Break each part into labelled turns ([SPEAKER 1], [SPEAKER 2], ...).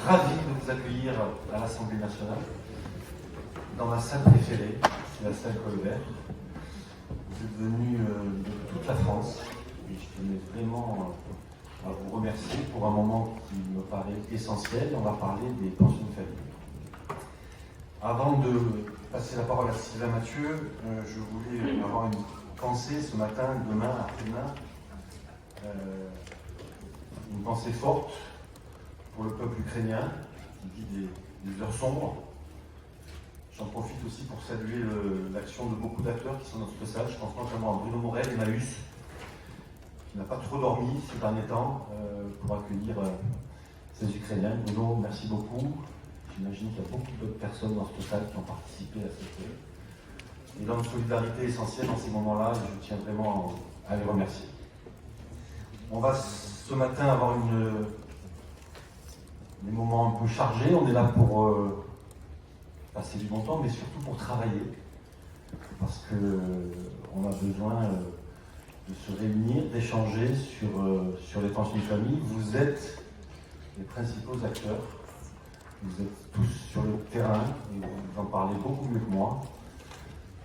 [SPEAKER 1] ravi de vous accueillir à l'Assemblée nationale, dans ma salle préférée, c'est la salle Colbert. Vous êtes venus de toute la France et je tenais vraiment à vous remercier pour un moment qui me paraît essentiel. On va parler des pensions de famille. Avant de passer la parole à Sylvain Mathieu, je voulais avoir une pensée ce matin, demain, après-demain, une pensée forte pour le peuple ukrainien qui vit des heures sombres. J'en profite aussi pour saluer l'action de beaucoup d'acteurs qui sont dans cette salle. Je pense notamment à Bruno Morel, Emmaüs, qui n'a pas trop dormi ces derniers temps pour accueillir ces Ukrainiens. Bruno, merci beaucoup. J'imagine qu'il y a beaucoup d'autres personnes dans cette salle qui ont participé à cette élan de solidarité essentielle dans ces moments-là, et je tiens vraiment à les remercier. On va ce matin avoir des moments un peu chargés. On est là pour passer du bon temps, mais surtout pour travailler, parce qu'on a besoin de se réunir, d'échanger sur les pensions de famille. Vous êtes les principaux acteurs, vous êtes tous sur le terrain, et vous en parlez beaucoup mieux que moi.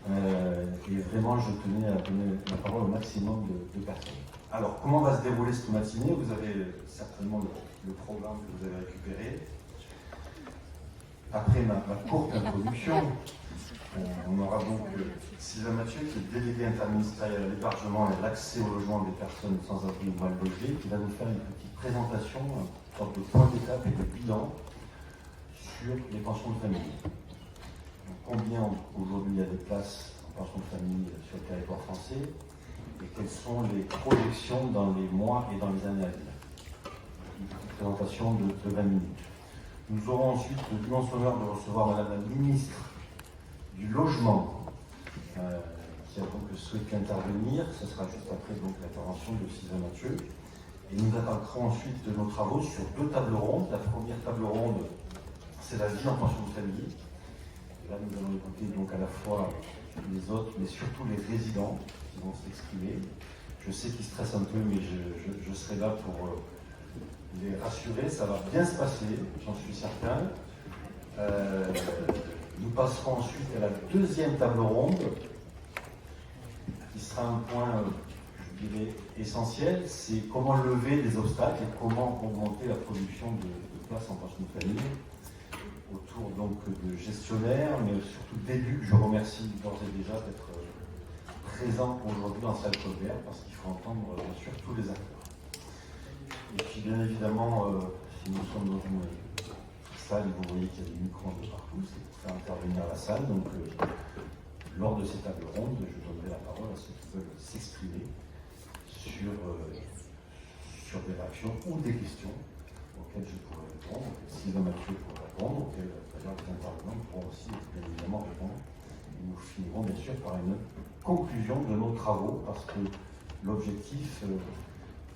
[SPEAKER 1] Et vraiment, je tenais à donner la parole au maximum de personnes. Alors, comment va se dérouler cette matinée? Vous avez certainement le programme que vous avez récupéré. Après ma courte introduction, on aura donc Sylvain Mathieu, qui est délégué interministériel à l'hébergement et à l'accès au logement des personnes sans abri ou mal logées, qui va nous faire une petite présentation, une sorte de point d'étape et de bilan sur les pensions de famille. Donc, combien aujourd'hui il y a de places en pension de famille sur le territoire français et quelles sont les projections dans les mois et dans les années à venir. Une petite présentation de 20 minutes. Nous aurons ensuite l'immense honneur de recevoir Madame la ministre du Logement, qui a donc souhaité intervenir. Ce sera juste après l'intervention de Sylvain Mathieu. Et nous attaquerons ensuite nos travaux sur deux tables rondes. La première table ronde, c'est la vie en pension de famille. Et là, nous allons écouter donc à la fois les autres, mais surtout les résidents qui vont s'exprimer. Je sais qu'ils stressent un peu, mais je serai là pour les rassurer. Ça va bien se passer, j'en suis certain. Nous passerons ensuite à la deuxième table ronde, qui sera un point, je dirais, essentiel. C'est comment lever les obstacles et comment augmenter la production de places en pension de famille, autour donc de gestionnaires, mais surtout d'élus. Je remercie d'ores et déjà d'être présent aujourd'hui dans la salle Colbert, parce qu'il faut entendre bien sûr tous les acteurs. Et puis bien évidemment, si nous sommes dans une salle, vous voyez qu'il y a des micros un peu partout, c'est pour faire intervenir la salle. Donc lors de ces tables rondes, je donnerai la parole à ceux qui veulent s'exprimer sur des réactions ou des questions auxquelles je pourrais répondre, Sylvain Mathieu pourra répondre, auxquelles d'ailleurs les intervenants pourront aussi bien évidemment répondre. Et nous finirons bien sûr par une conclusion de nos travaux, parce que l'objectif,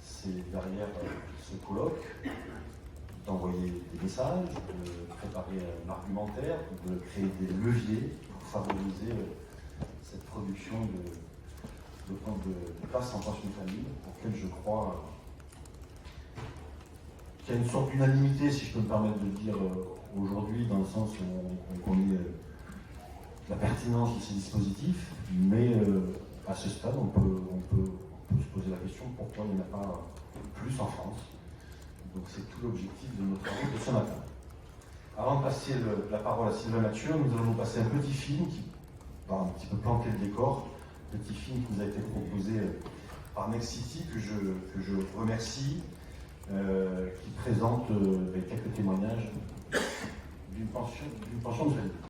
[SPEAKER 1] c'est derrière ce colloque d'envoyer des messages, de préparer un argumentaire, de créer des leviers pour favoriser cette production de places en pension de famille, auquel je crois qu'il y a une sorte d'unanimité, si je peux me permettre de le dire aujourd'hui, dans le sens où on connaît la pertinence de ces dispositifs, mais à ce stade, on peut se poser la question pourquoi il n'y en a pas plus en France. Donc c'est tout l'objectif de notre travaux de ce matin. Avant de passer la parole à Sylvain Mathieu, nous allons nous passer un petit film qui va un petit peu planter le décor. Petit film qui nous a été proposé par Next City, que je remercie, qui présente quelques témoignages d'une pension de famille.